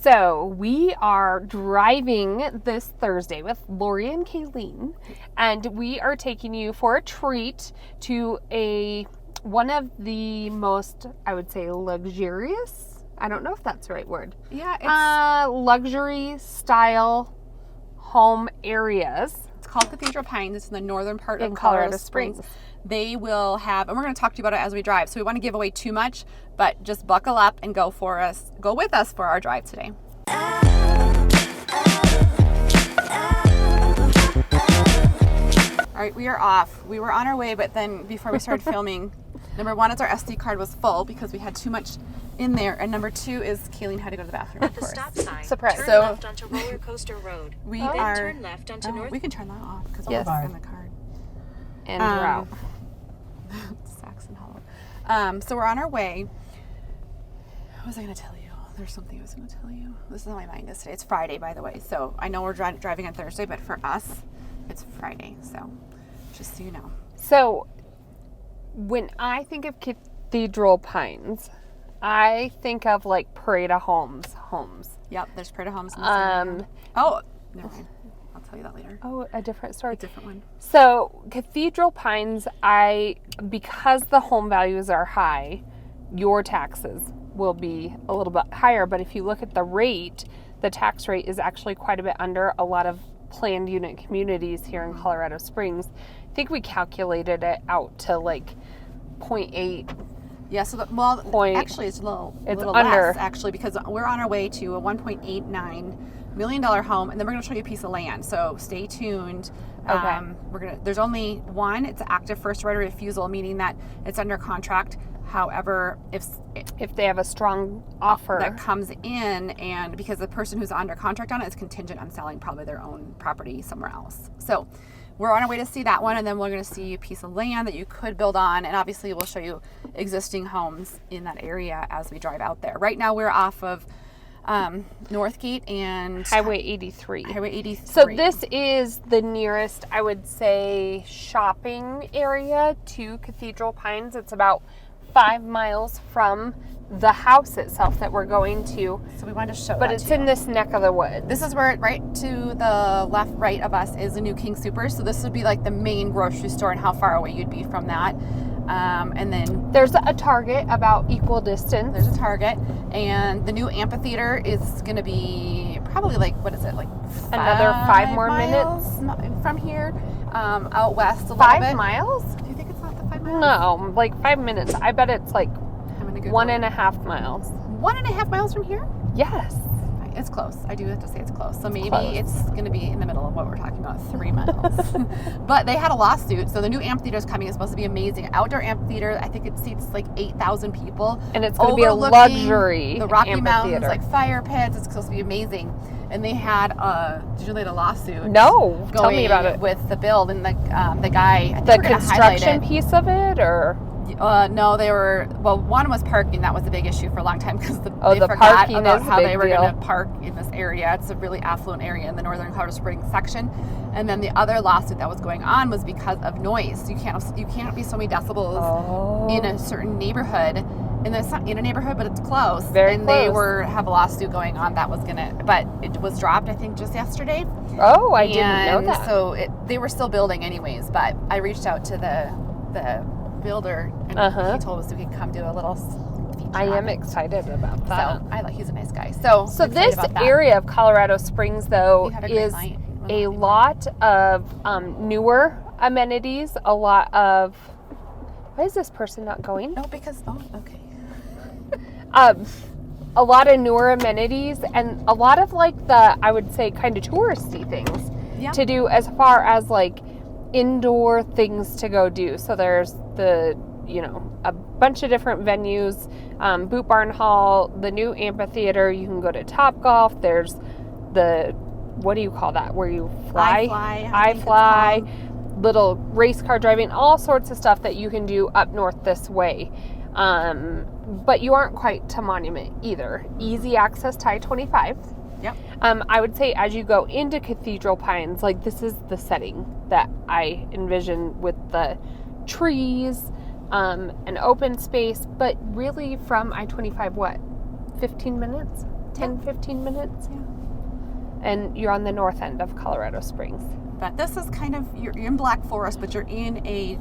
So we are driving this Thursday with Lori and Kayleen, and we are taking you for a treat to one of the most, I would say, luxurious. I don't know if that's the right word. Yeah, it's luxury style home areas. It's called Cathedral Pines. It's in the northern part in of Colorado Springs. They will have, and we're going to talk to you about it as we drive. So we want to give away too much, but just buckle up and go with us for our drive today. All right, we are off. We were on our way, but then before we started filming, number one is our SD card was full because we had too much in there, and number two is Kayleen had to go to the bathroom. At the stop sign, Surprise. turn So left onto Roller Coaster Road. Then turn left onto North. We can turn that off because Yes. we're in the card. And we're out. Saxon Hollow. So we're on our way. What was I going to tell you? There's something I was going to tell you. This is how my mind is today. It's Friday, by the way. So I know we're driving on Thursday, but for us, it's Friday. So just so you know. So when I think of Cathedral Pines, I think of like Parade of homes. Yep, there's Parade of Homes in this area. Oh, never mind. I'll tell you that later. Oh, a different story. A different one. So Cathedral Pines, because the home values are high, your taxes will be a little bit higher. But if you look at the rate, the tax rate is actually quite a bit under a lot of planned unit communities here in Colorado Springs. I think we calculated it out to like 0.8. Yeah, so actually it's a little under less actually, because we're on our way to a $1.89 million home, and then we're going to show you a piece of land. So stay tuned. Okay. There's only one. It's active first right of refusal, meaning that it's under contract. However, if they have a strong offer that comes in, and because the person who's under contract on it is contingent on selling probably their own property somewhere else. So we're on our way to see that one, and then we're going to see a piece of land that you could build on, and obviously we'll show you existing homes in that area as we drive out there. Right now we're off of Northgate and Highway 83. Highway 83. So this is the nearest, I would say, shopping area to Cathedral Pines. It's about 5 miles from the house itself that we're going to. So we wanted to show But it's in this neck of the woods. This is where, right to the left, right of us is the new King Soopers. So this would be like the main grocery store and how far away you'd be from that. And then there's a Target about equal distance. There's a Target. And the new amphitheater is going to be probably like, what is it, like another 5 more minutes from here, out west a little bit. 5 miles? Do you think it's not the 5 miles? No, like 5 minutes. I bet it's like 1.5 miles. 1.5 miles from here? Yes. It's close. I do have to say it's close. So maybe it's going to be in the middle of what we're talking about, 3 miles. But they had a lawsuit. So the new amphitheater is coming. It's supposed to be amazing. Outdoor amphitheater. I think it seats like 8,000 people. And it's going to be a luxury the Rocky Mountains, like fire pits. It's supposed to be amazing. And they had did you know they had a lawsuit? No. Tell me about it. With the build and the guy. I think the construction piece of it, or? No, they were, one was parking. That was a big issue for a long time because they forgot parking about is how they were going to deal. park in this area. It's a really affluent area in the northern Colorado Springs section. And then the other lawsuit that was going on was because of noise. You can't be so many decibels in a certain neighborhood. And it's not in a neighborhood, but it's close. Very and close. they have a lawsuit going on that was but it was dropped, I think, just yesterday. Oh, I didn't know that. So they were still building anyways, but I reached out to the builder, and he told us we could come do a little feature. I am excited about that. So he's a nice guy. So this area of Colorado Springs, though, is a lot of newer amenities. A lot of. Why is this person not going? No, because okay. A lot of newer amenities and a lot of like I would say kind of touristy things to do as far as like indoor things to go do. So there's a bunch of different venues, Boot Barn Hall, the new amphitheater. You can go to Topgolf. There's what do you call that? Where you fly? I fly. Little race car driving, all sorts of stuff that you can do up north this way. But you aren't quite to Monument either. Easy access to I-25. Yep. I would say as you go into Cathedral Pines, like this is the setting that I envision with the trees, an open space, but really from I-25, 15 minutes? 10-15 minutes. Yeah. And you're on the north end of Colorado Springs. But this is kind of, you're in Black Forest, but you're in a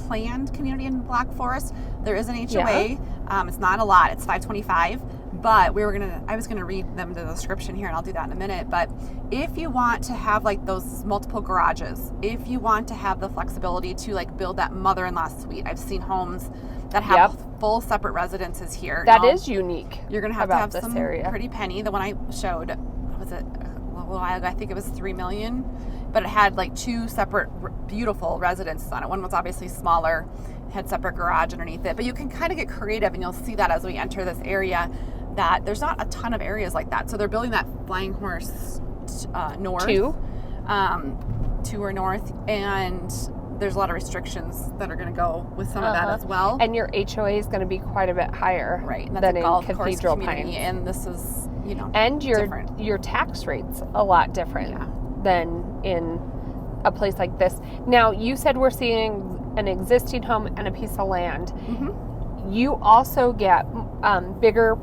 planned community in Black Forest. There is an HOA. Yeah. It's not a lot. It's $525. But I was gonna read them the description here, and I'll do that in a minute. But if you want to have like those multiple garages, if you want to have the flexibility to like build that mother-in-law suite, I've seen homes that have full separate residences here. That is unique. You're gonna have to have some pretty penny. The one I showed, was it a little while ago? I think it was $3 million, but it had like 2 separate beautiful residences on it. One was obviously smaller, had separate garage underneath it. But you can kind of get creative, and you'll see that as we enter this area, that there's not a ton of areas like that. So they're building that Flying Horse north. 2 or north, and there's a lot of restrictions that are going to go with some of that as well. And your HOA is going to be quite a bit higher, right? And that's than a golf in Cathedral Pines. And this is, and different. Your tax rate's a lot different than in a place like this. Now, you said we're seeing an existing home and a piece of land. Mm-hmm. You also get bigger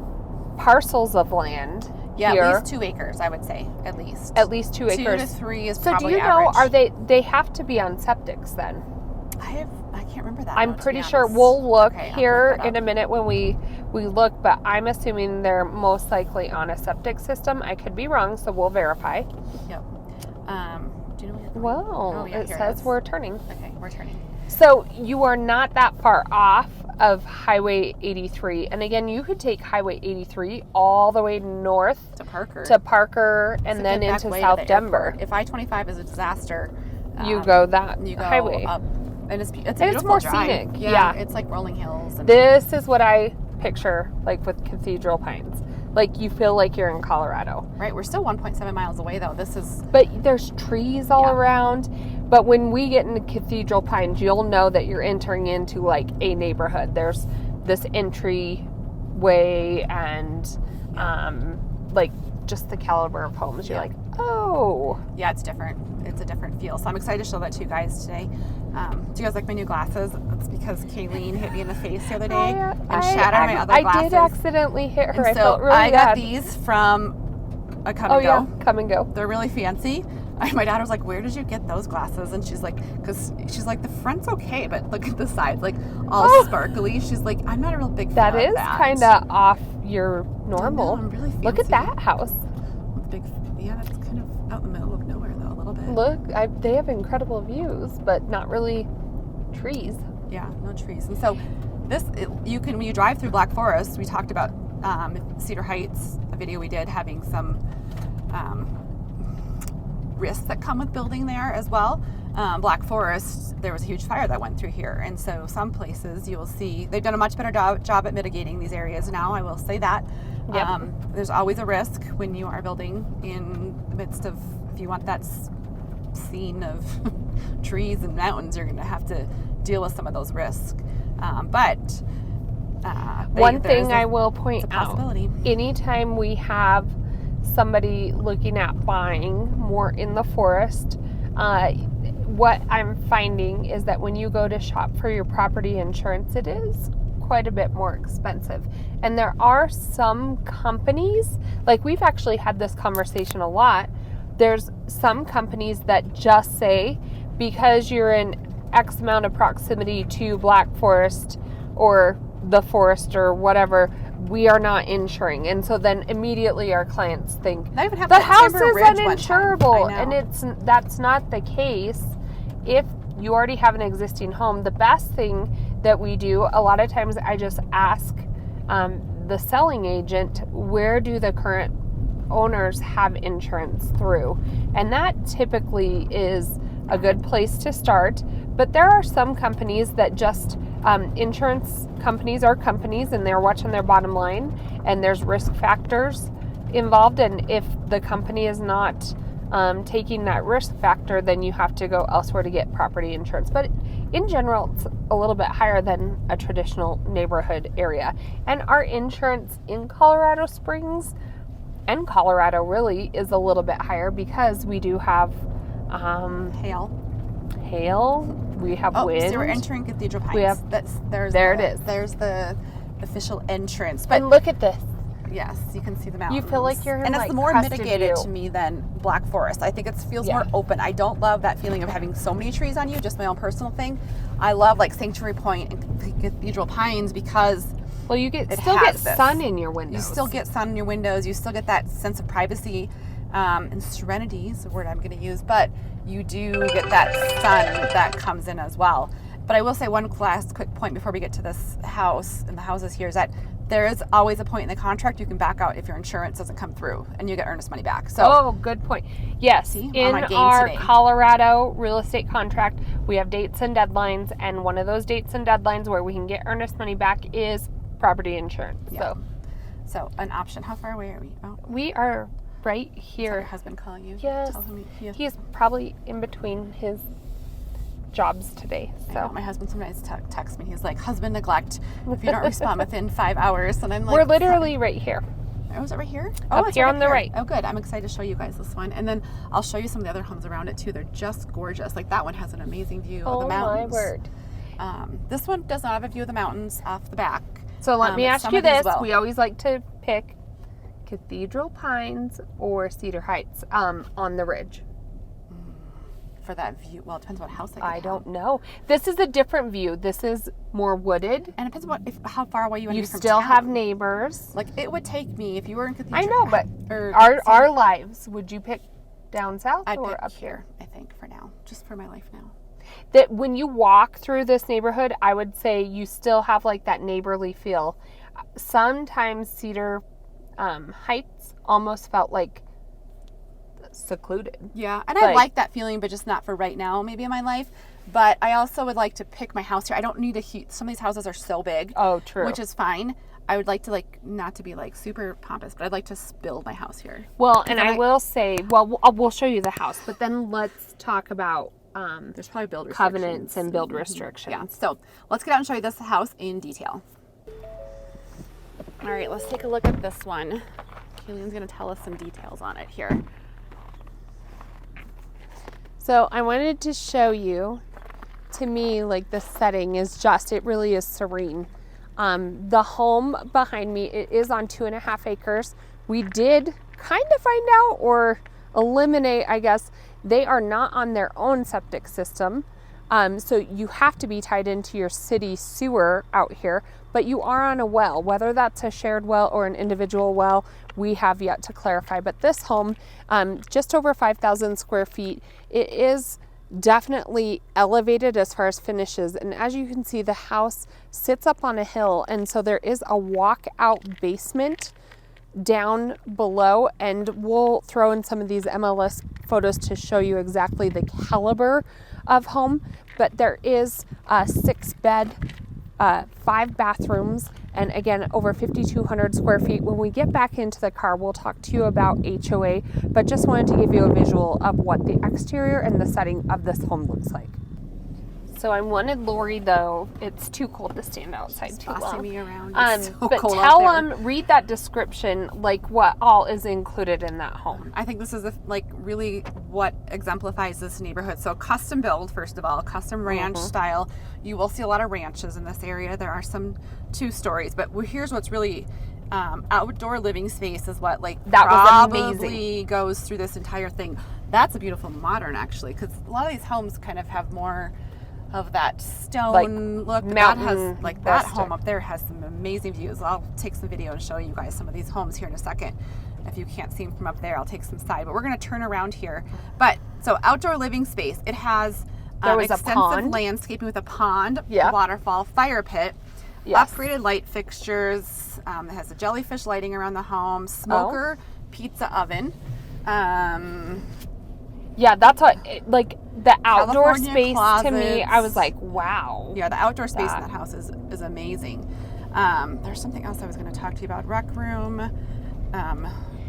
parcels of land. Yeah, here. At least 2 acres, I would say. At least 2 acres. 2 to 3 is probably average. So do you know, they have to be on septics then? I can't remember that. I'm pretty sure. We'll look here in a minute when we look, but I'm assuming they're most likely on a septic system. I could be wrong, so we'll verify. Yep. Do you know where you're going? Well, it says we're turning. Okay, we're turning. So you are not that far off of Highway 83. And again, you could take Highway 83 all the way north to Parker and then into South Denver. If I-25 is a disaster, you go that highway. Up. And it's a beautiful it's more drive. Scenic. Yeah, it's like rolling hills. This is what I picture like with Cathedral Pines. Like you feel like you're in Colorado. Right, we're still 1.7 miles away though. But there's trees all around. But when we get into Cathedral Pines, you'll know that you're entering into like a neighborhood. There's this entryway and like just the caliber of homes. You're like, oh. Yeah, it's different. It's a different feel. So I'm excited to show that to you guys today. Do you guys like my new glasses? It's because Kayleen hit me in the face the other day and shattered my other glasses. I did accidentally hit her. And I felt really bad. Got these from a Come and Go. Yeah, Come and Go. They're really fancy. My daughter was like, where did you get those glasses? And she's like, the front's okay, but look at the sides, like all sparkly. She's like, I'm not a real big fan of that. That is kind of off your normal. I'm really fancy. Look at that house. That's kind of out in the middle of nowhere though, a little bit. Look, they have incredible views, but not really trees. Yeah, no trees. And so when you drive through Black Forest, we talked about Cedar Heights, a video we did, having some risks that come with building there as well. Black Forest, there was a huge fire that went through here, and so some places you will see they've done a much better job at mitigating these areas now, I will say that. Yep. There's always a risk when you are building in the midst of, if you want that scene of trees and mountains, you're going to have to deal with some of those risks. One thing I will point out, anytime we have somebody looking at buying more in the forest, what I'm finding is that when you go to shop for your property insurance, it is quite a bit more expensive. And there are some companies, like we've actually had this conversation a lot, there's some companies that just say, because you're in X amount of proximity to Black Forest or the forest or whatever, we are not insuring. And so then immediately our clients think the house is uninsurable, and that's not the case. If you already have an existing home, the best thing that we do, a lot of times I just ask the selling agent, where do the current owners have insurance through? And that typically is a good place to start. But there are some companies that just, insurance companies are companies, and they're watching their bottom line, and there's risk factors involved. And if the company is not taking that risk factor, then you have to go elsewhere to get property insurance. But in general, it's a little bit higher than a traditional neighborhood area. And our insurance in Colorado Springs and Colorado really is a little bit higher because we do have hail. We have wind. So we're entering Cathedral Pines. There it is. There's the official entrance. But look at this. Yes, you can see the mountains. You feel like you're in, and like, it's more crested mitigated view. to me than Black Forest. I think it feels more open. I don't love that feeling of having so many trees on you, just my own personal thing. I love like Sanctuary Point and Cathedral Pines because well, you still get sun in your windows. You still get sun in your windows. You still get that sense of privacy and serenity is the word I'm going to use, but you do get that sun that comes in as well. But I will say one last quick point before we get to this house and the houses here is that there is always a point in the contract you can back out if your insurance doesn't come through and you get earnest money back. So, good point. Yes, see, in our Colorado real estate contract, we have dates and deadlines, and one of those dates and deadlines where we can get earnest money back is property insurance. Yeah. So an option. How far away are we? Oh. We are right here. Is that your husband calling you? Yes. Tell him He's probably in between his jobs today. So my husband sometimes texts me. He's like, husband neglect if you don't respond within 5 hours. And I'm like, we're literally right here. Oh, is it right here? Up here on the right. Oh, good. I'm excited to show you guys this one. And then I'll show you some of the other homes around it too. They're just gorgeous. Like that one has an amazing view of the mountains. Oh my word. This one does not have a view of the mountains off the back. So let me ask you this. We always like to pick Cathedral Pines or Cedar Heights on the ridge. For that view, well, it depends what house I don't know. This is a different view. This is more wooded. And it depends how far away you want to be from still town. have neighbors. Like it would take me if you were in Cathedral. I know, but our lives, would you pick down south or up here? I think for now, just for my life now. That when you walk through this neighborhood, I would say you still have like that neighborly feel. Sometimes Cedar Heights almost felt like secluded. Yeah, and I like that feeling, but just not for right now, maybe in my life. But I also would like to pick my house here. I don't need some of these houses are so big. Oh, true. Which is fine. I would like to not to be super pompous, but I'd like to build my house here. Well, and I will say, we'll show you the house, but then let's talk about there's probably build covenants and build restrictions. Yeah. So let's get out and show you this house in detail. All right, let's take a look at this one. Kaylene's going to tell us some details on it here. So I wanted to show you, to me, like the setting is it really is serene. The home behind me, it is on 2.5 acres. We did kind of find out or eliminate, I guess, they are not on their own septic system. So you have to be tied into your city sewer out here, but you are on a well. Whether that's a shared well or an individual well, we have yet to clarify. But this home, just over 5,000 square feet, it is definitely elevated as far as finishes. And as you can see, the house sits up on a hill. And so there is a walkout basement down below, and we'll throw in some of these MLS photos to show you exactly the caliber of home. But there is a 6-bed, 5 bathrooms, and again, over 5,200 square feet. When we get back into the car, we'll talk to you about HOA, but just wanted to give you a visual of what the exterior and the setting of this home looks like. So I wanted Lori, though, it's too cold to stand outside too long. Me around. But tell them, read that description, like what all is included in that home. I think this is really what exemplifies this neighborhood. So custom build, first of all, custom ranch style. You will see a lot of ranches in this area. There are some 2 stories, but here's what's really outdoor living space is what that probably was amazing. Goes through this entire thing. That's a beautiful modern, actually, because a lot of these homes kind of have more of that stone look. Mountain that home up there has some amazing views. I'll take some video and show you guys some of these homes here in a second. If you can't see them from up there, I'll take some side. But we're going to turn around here. But so outdoor living space. It has extensive landscaping with a pond, waterfall, fire pit, upgraded light fixtures. It has a jellyfish lighting around the home, smoker, pizza oven. Yeah, that's what, the outdoor California space closets. to me, I was like, wow. Yeah, the outdoor space in that house is amazing. There's something else I was going to talk to you about. Rec room,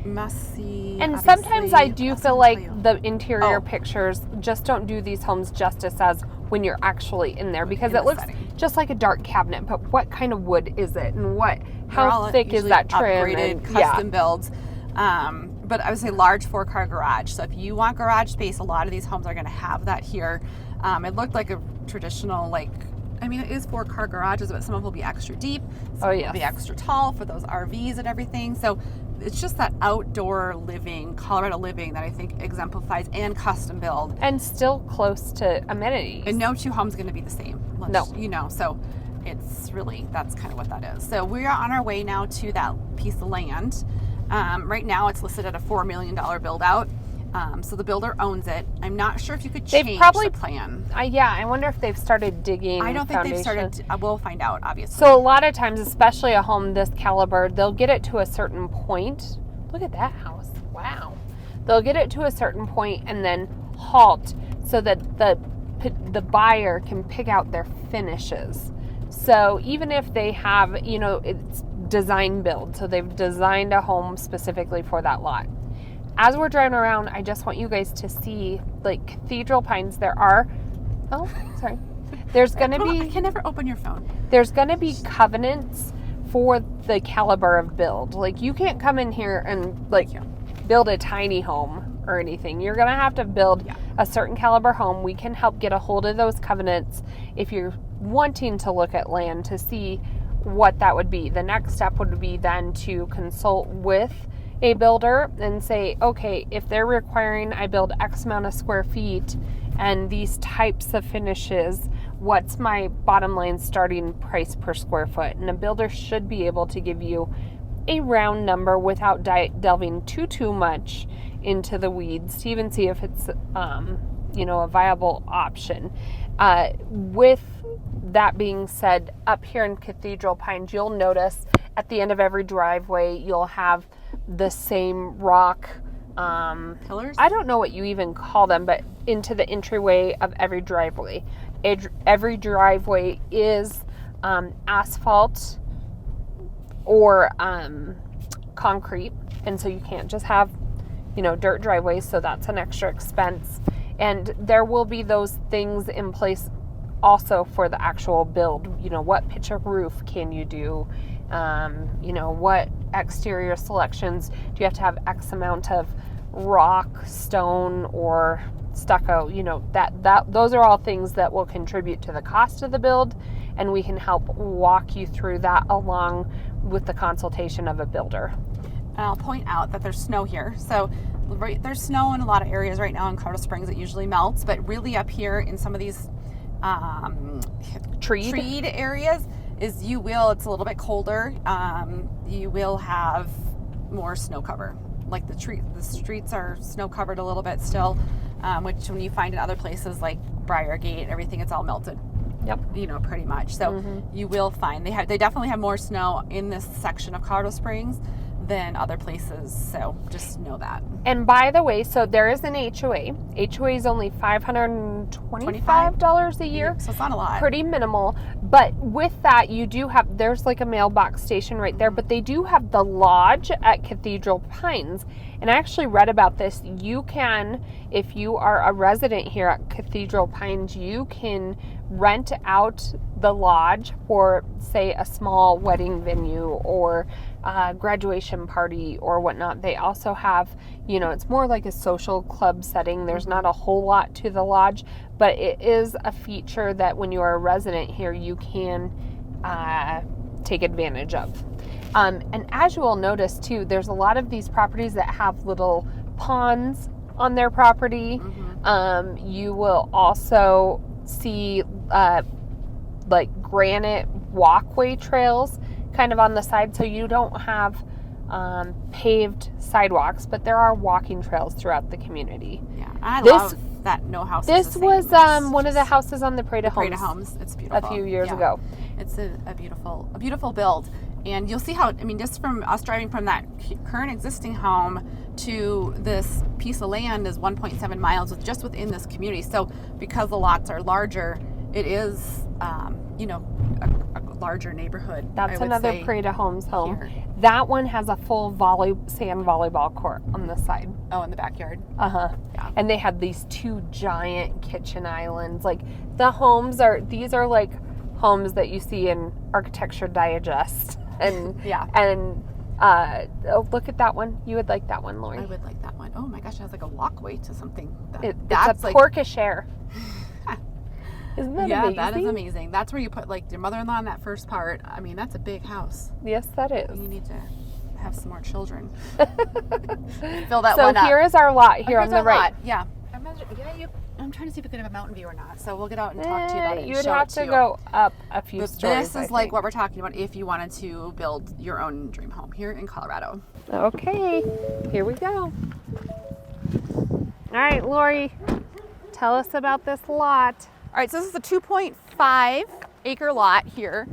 must-see. And sometimes I do feel like the interior pictures just don't do these homes justice as when you're actually in there, because it looks just like a dark cabinet, but what kind of wood is it, and how thick is that trim? Upgraded, custom builds. But I would say large 4-car garage. So if you want garage space, a lot of these homes are going to have that here. It looked like a traditional, I mean, it is 4-car garages, but some of them will be extra deep. Some will be extra tall for those RVs and everything. So it's just that outdoor living, Colorado living, that I think exemplifies, and custom build. And still close to amenities. And no two homes going to be the same. No. You know, so it's really, that's kind of what that is. So we are on our way now to that piece of land. Right now it's listed at a $4 million build out. So the builder owns it. I'm not sure if you could change the plan. I wonder if they've started digging. I don't think they've started. We'll find out, obviously. So a lot of times, especially a home this caliber, they'll get it to a certain point. Look at that house. Wow. They'll get it to a certain point and then halt so that the buyer can pick out their finishes. So even if they have, it's design build. So they've designed a home specifically for that lot. As we're driving around, I just want you guys to see, like, Cathedral Pines, there's going to be... I can never open your phone. There's going to be covenants for the caliber of build. Like, you can't come in here and, build a tiny home or anything. You're going to have to build a certain caliber home. We can help get a hold of those covenants if you're wanting to look at land to see what that would be. The next step would be then to consult with a builder and say, okay, if they're requiring I build X amount of square feet and these types of finishes, what's my bottom line starting price per square foot? And a builder should be able to give you a round number without delving too much into the weeds to even see if it's a viable option. With that being said, up here in Cathedral Pines, you'll notice at the end of every driveway you'll have the same rock pillars? I don't know what you even call them, but into the entryway of every driveway. Every driveway is asphalt or concrete, and so you can't just have dirt driveways, so that's an extra expense. And there will be those things in place also for the actual build. What pitch of roof can you do? What exterior selections do you have to have? X amount of rock, stone, or stucco? Those are all things that will contribute to the cost of the build, and we can help walk you through that along with the consultation of a builder. And I'll point out that there's snow here. So there's snow in a lot of areas right now in Colorado Springs. It usually melts, but really up here in some of these treed areas it's a little bit colder. You will have more snow cover. Like the streets are snow covered a little bit still, which when you find in other places like Briargate, everything, it's all melted. Yep. Pretty much. So you will find they definitely have more snow in this section of Colorado Springs than other places, so just know that. And by the way, so there is an HOA. HOA is only $525 a year. So it's not a lot. Pretty minimal. But with that, there's like a mailbox station right there, but they do have the lodge at Cathedral Pines. And I actually read about this. You can, if you are a resident here at Cathedral Pines, you can rent out the lodge for, say, a small wedding venue or graduation party or whatnot. They also have, it's more like a social club setting. There's not a whole lot to the lodge, but it is a feature that when you are a resident here, you can take advantage of. And as you will notice too, there's a lot of these properties that have little ponds on their property. You will also see like granite walkway trails kind of on the side, so you don't have paved sidewalks, but there are walking trails throughout the community. Yeah, I love that no house. This was one of the houses on the Parade of Homes. It's beautiful. A few years ago. It's a beautiful build, and you'll see how. Just from us driving from that current existing home to this piece of land is 1.7 miles just within this community. So because the lots are larger, it is a larger neighborhood. That's another Parade of Homes home. Here. That one has a full sand volleyball court on the side. Oh, in the backyard. Yeah. And they had these 2 giant kitchen islands. Like these are like homes that you see in Architecture Digest. And look at that one. You would like that one, Lori. I would like that one. Oh my gosh, it has like a walkway to something. It's a porte-cochere. Isn't that amazing? Yeah, that is amazing. That's where you put like your mother-in-law in that first part. I mean, that's a big house. Yes, that is. You need to have some more children. Fill that so one up. So here is our lot here on the right. Lot. Yeah. I'm trying to see if we could have a mountain view or not. So we'll get out and talk to you about it. You would have to go up a few stories. This is like what we're talking about if you wanted to build your own dream home here in Colorado. Okay, here we go. All right, Lori, tell us about this lot. All right, so this is a 2.5 acre lot here.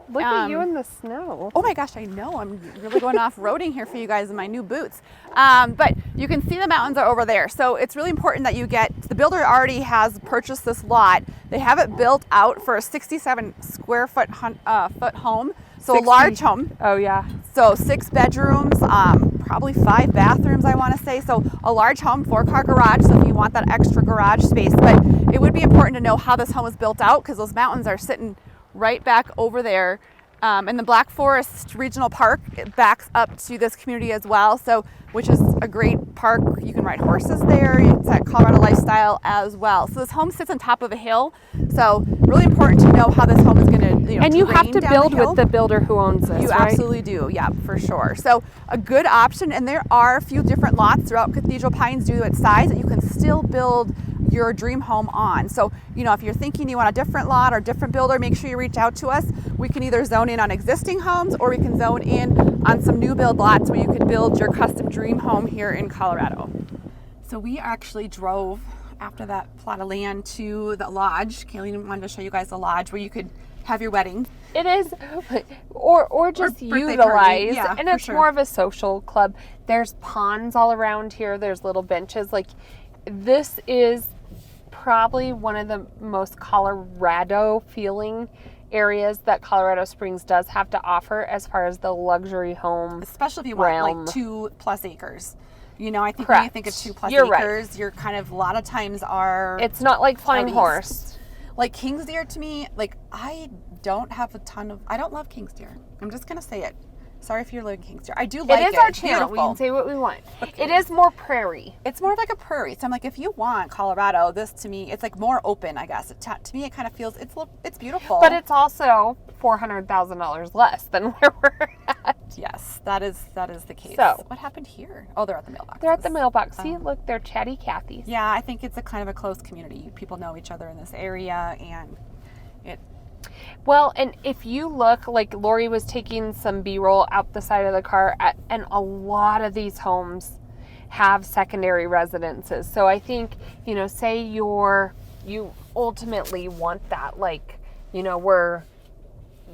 Look at you in the snow. Oh my gosh, I know. I'm really going off-roading here for you guys in my new boots. But you can see the mountains are over there. So it's really important that you the builder already has purchased this lot. They have it built out for a 67 square foot home. So 60. A large home. Oh yeah. So 6 bedrooms, probably 5 bathrooms, I want to say. So a large home, 4-car garage. So if you want that extra garage space, but it would be important to know how this home is built out because those mountains are sitting right back over there. And the Black Forest Regional Park, it backs up to this community as well, so which is a great park. You can ride horses there. It's that Colorado lifestyle as well. So this home sits on top of a hill, so really important to know how this home is going to, and you have to build with the builder who owns this. You right? absolutely do, yeah, for sure. So a good option, and there are a few different lots throughout Cathedral Pines due to its size that you can still build your dream home on. So, if you're thinking you want a different lot or different builder, make sure you reach out to us. We can either zone in on existing homes or we can zone in on some new build lots where you could build your custom dream home here in Colorado. So we actually drove after that plot of land to the lodge. Kayleen wanted to show you guys the lodge where you could have your wedding. It is, or just utilize, yeah, and it's sure. more of a social club. There's ponds all around here. There's little benches. Like, this is probably one of the most Colorado feeling areas that Colorado Springs does have to offer as far as the luxury home, especially if you want like 2+ acres. I think Correct. when you think of 2+ You're acres, right. you're kind of a lot of times are. It's not like Flying Horse. Like King's Deer to me, like I don't love King's Deer. I'm just gonna say it. Sorry if you're living in King's Deer. I do like it. It is our channel. We can say what we want. Okay. It is more prairie. It's more like a prairie. So I'm like, if you want Colorado, this to me, it's like more open, I guess. To me, it kind of feels, it's beautiful. But it's also $400,000 less than where we're at. Yes, that is the case. So what happened here? Oh, they're at the mailbox. They're at the mailbox. See, look, they're chatty Cathy's. Yeah, I think it's a kind of a close community. People know each other in this area, and it. Well, and if you look, like Lori was taking some B-roll out the side of the car, and a lot of these homes have secondary residences. So I think, say you ultimately want that, like, we're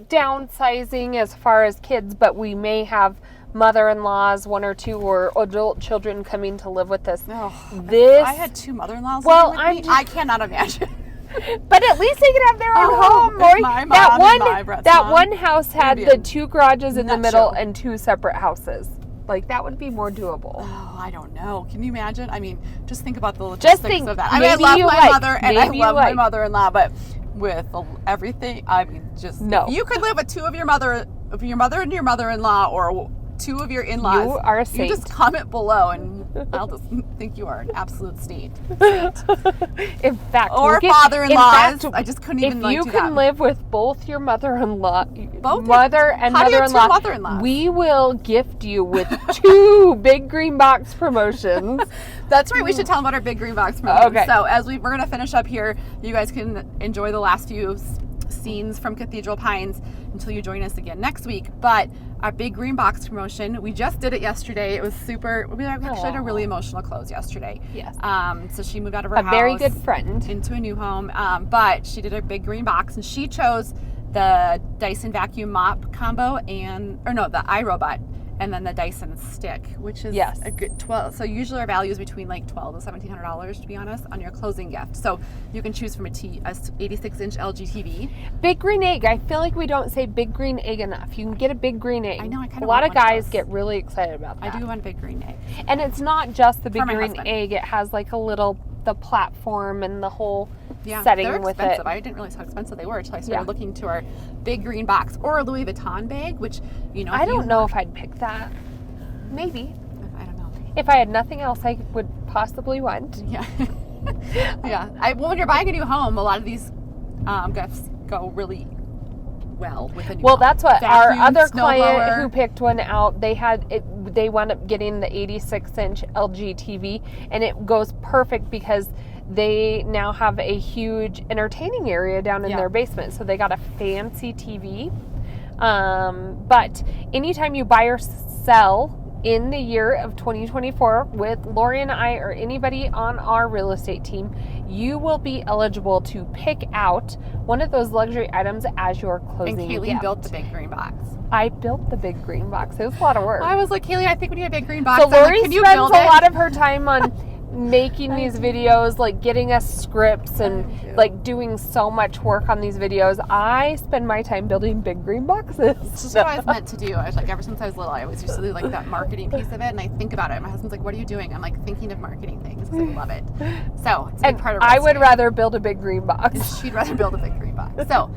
downsizing as far as kids, but we may have mother-in-laws, 1 or 2, or adult children coming to live with us. Oh, if I had 2 mother-in-laws living with me, I cannot imagine. But at least they could have their own home, Lori. That one house had the 2 garages in the middle and 2 separate houses. Like, that would be more doable. Oh, I don't know. Can you imagine? I mean, just think about the logistics of that. I love my mother and I love my mother-in-law, but with everything, I mean, just no. If you could live with 2 of your mother and your mother-in-law, or 2 of your in-laws, you are a saint. You just comment below, and I'll just think you are an absolute saint. In fact, or father-in-laws. I just couldn't even do that. If you can live with both your mother-in-law, how mother-in-law, do you have 2 mother-in-laws? We will gift you with 2 big green box promotions. That's right. We should tell them about our big green box promotions. Okay. So as we're going to finish up here, you guys can enjoy the last few scenes from Cathedral Pines until you join us again next week. But our big green box promotion, we just did it yesterday. It was super. We actually had a really emotional close yesterday. Yes. So she moved out of her house. A very good friend. Into a new home. But she did a big green box, and she chose the Dyson vacuum mop combo the iRobot, and then the Dyson stick, which is a good 12. So usually our value is between like $1,200 to $1,700, to be honest, on your closing gift. So you can choose from a 86-inch LG TV. Big green egg. I feel like we don't say big green egg enough. You can get a big green egg. I know. A lot of guys get really excited about that. I do want a big green egg. And it's not just the big green egg. It has like the platform and the whole setting with it. I didn't realize how expensive they were until I started looking to our big green box, or a Louis Vuitton bag, which I don't know if I'd pick that. Maybe. I don't know. If I had nothing else I would possibly want. Yeah. Yeah. When you're buying a new home, a lot of these gifts go really well with a new Well, home. that's what our other snow client blower. who picked one out, they wound up getting the 86-inch LG TV, and it goes perfect because they now have a huge entertaining area down in their basement. So they got a fancy TV. But anytime you buy or sell in the year of 2024 with Lori and I or anybody on our real estate team, you will be eligible to pick out one of those luxury items as your closing And Kaylee gift. built the big green box. I built the big green box. It was a lot of work. I was like, Kaylee, I think we need a big green box. So Lori Can you spends build a it? lot of her time on making these videos, like getting us scripts and like doing so much work on these videos. I spend my time building big green boxes. This is what I was meant to do. I was like, ever since I was little, I always used to do like that marketing piece of it, and I think about it. My husband's like, "What are you doing?" I'm like, thinking of marketing things because I love it. So it's a big part of I would estate. rather build a big green box. She'd rather build a big green box. So,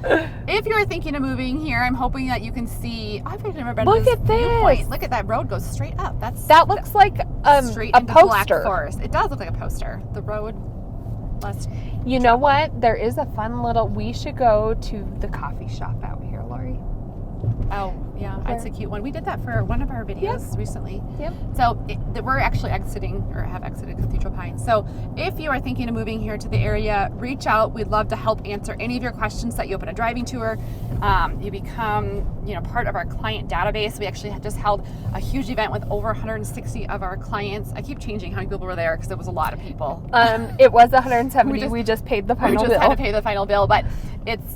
if you're thinking of moving here, I'm hoping that you can see. I've never been Look to at this this. viewpoint. Look at that road goes straight up. That looks like straight a into Black poster. Forest. It does look like a poster. The road. Less You know what? There is a fun little. We should go to the coffee shop out here, Lori. Oh, yeah. It's a cute one. We did that for one of our videos recently. Yep. So we're actually exiting or have exited Cathedral Pines. So if you are thinking of moving here to the area, reach out. We'd love to help answer any of your questions. Set you up in a driving tour. You become, part of our client database. We actually just held a huge event with over 160 of our clients. I keep changing how many people were there because it was a lot of people. It was 170. We just paid the final bill. We just had to pay the final bill, but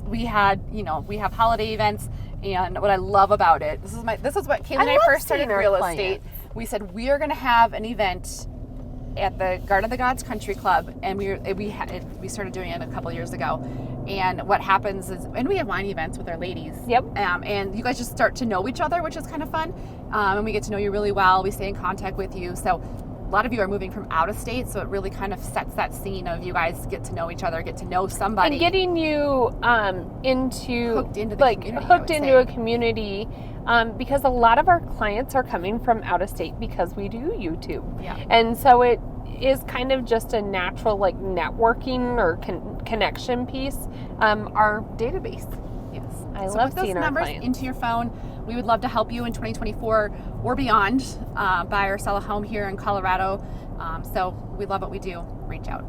we have holiday events. And what I love about it, this is what Kaylee and I first started real estate. We said we are going to have an event at the Garden of the Gods Country Club, and we started doing it a couple years ago. And what happens is, and we have wine events with our ladies. Yep. And you guys just start to know each other, which is kind of fun. And we get to know you really well. We stay in contact with you. So a lot of you are moving from out of state, so it really kind of sets that scene of you guys get to know each other, get to know somebody. And getting you hooked into a community, because a lot of our clients are coming from out of state because we do YouTube. Yeah. And so it is kind of just a natural networking or connection piece. Our database. Yes. I So love put those seeing our numbers clients. into your phone. We would love to help you in 2024 or beyond buy or sell a home here in Colorado. So we love what we do. Reach out.